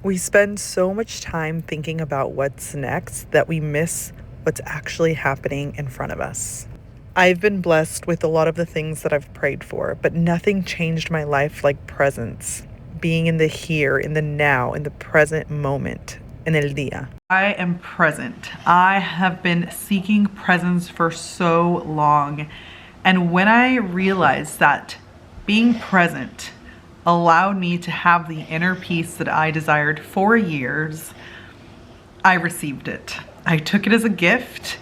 We spend so much time thinking about what's next that we miss what's actually happening in front of us. I've been blessed with a lot of the things that I've prayed for, but nothing changed my life like presence. Being in the here, in the now, in the present moment, en el día. I am present. I have been seeking presence for so long. And when I realized that being present allowed me to have the inner peace that I desired for years, I received it. I took it as a gift,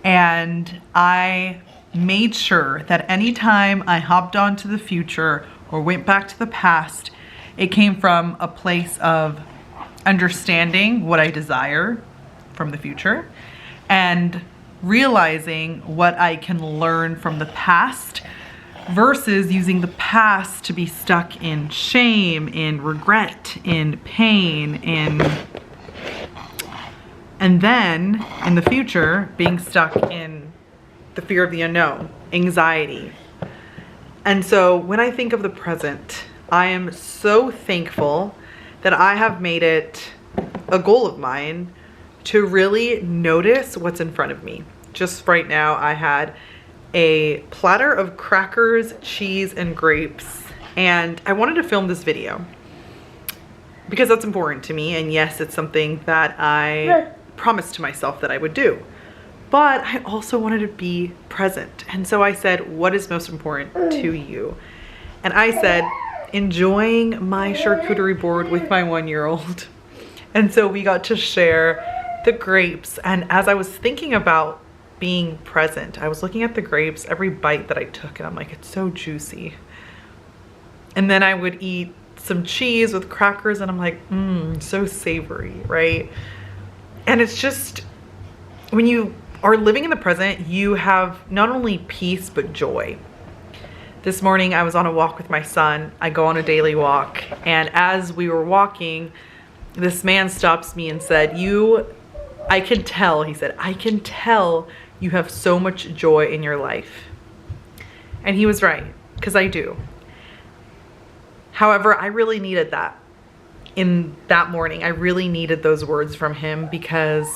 and I made sure that anytime I hopped onto the future or went back to the past, it came from a place of understanding what I desire from the future and realizing what I can learn from the past versus using the past to be stuck in shame, in regret, in pain, and then in the future being stuck in the fear of the unknown, anxiety. And so when I think of the present, I am so thankful that I have made it a goal of mine to really notice what's in front of me. Just right now, I had a platter of crackers, cheese, and grapes, and I wanted to film this video because that's important to me, and yes, it's something that I promised to myself that I would do, but I also wanted to be present. And so I said, what is most important to you? And I said, enjoying my charcuterie board with my 1-year-old. And so we got to share the grapes, and as I was thinking about being present, I was looking at the grapes, every bite that I took, and I'm like, it's so juicy. And then I would eat some cheese with crackers, and I'm like, so savory, right? And it's just, when you are living in the present, you have not only peace, but joy. This morning, I was on a walk with my son. I go on a daily walk, and as we were walking, this man stops me and said, I can tell, he said, I can tell you have so much joy in your life. And he was right, because I do. However, I really needed that in that morning. I really needed those words from him, because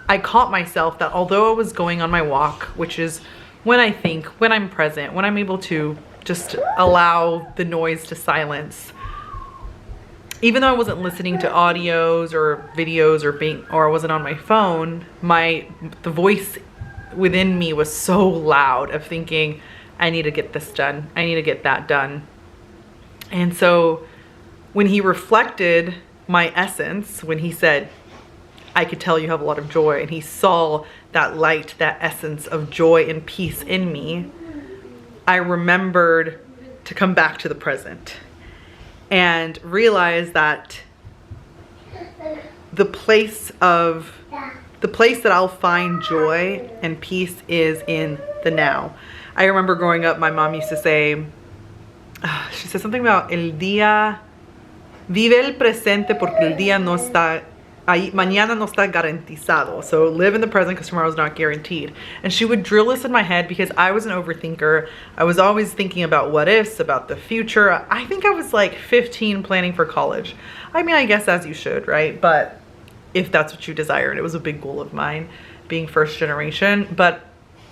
I caught myself that although I was going on my walk, which is when I think, when I'm present, when I'm able to just allow the noise to silence, even though I wasn't listening to audios or videos or I wasn't on my phone, the voice within me was so loud of thinking, I need to get this done. I need to get that done. And so when he reflected my essence, when he said, I could tell you have a lot of joy, and he saw that light, that essence of joy and peace in me, I remembered to come back to the present and realize that the place that I'll find joy and peace is in the now. I remember growing up, my mom used to say, she said something about el día, vive el presente porque el día no está, mañana no está garantizado. So live in the present because tomorrow's not guaranteed. And she would drill this in my head because I was an overthinker. I was always thinking about what ifs, about the future. I think I was like 15 planning for college. I mean, I guess as you should, right? But if that's what you desire, and it was a big goal of mine, being first generation. But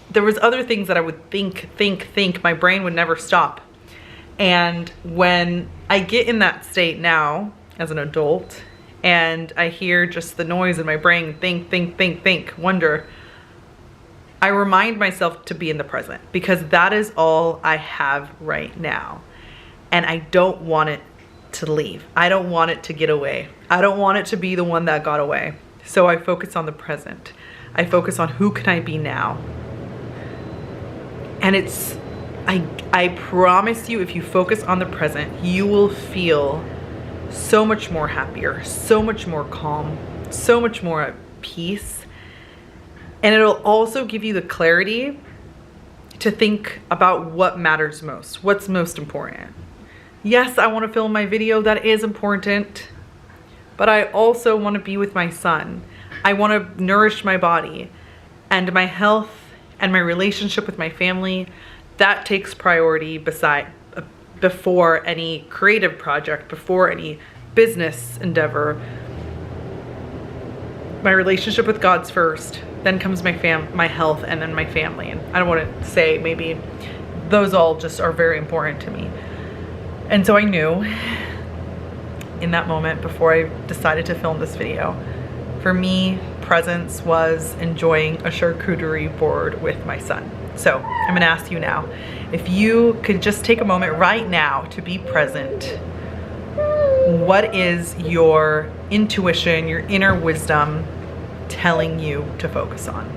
there was other things that I would think. My brain would never stop. And when I get in that state now as an adult, and I hear just the noise in my brain, think, wonder, I remind myself to be in the present, because that is all I have right now. And I don't want it to leave. I don't want it to get away. I don't want it to be the one that got away. So I focus on the present. I focus on who can I be now. And I promise you, if you focus on the present, you will feel so much more happier, so much more calm, so much more at peace. And it'll also give you the clarity to think about what matters most, what's most important. Yes, I want to film my video, that is important, but I also want to be with my son. I want to nourish my body, and my health and my relationship with my family, that takes priority before any creative project, before any business endeavor. My relationship with God's first, then comes my health, and then my family. And I don't want to say maybe those all just are very important to me. And so I knew in that moment before I decided to film this video, for me, presence was enjoying a charcuterie board with my son. So I'm gonna ask you now, if you could just take a moment right now to be present, what is your intuition, your inner wisdom telling you to focus on?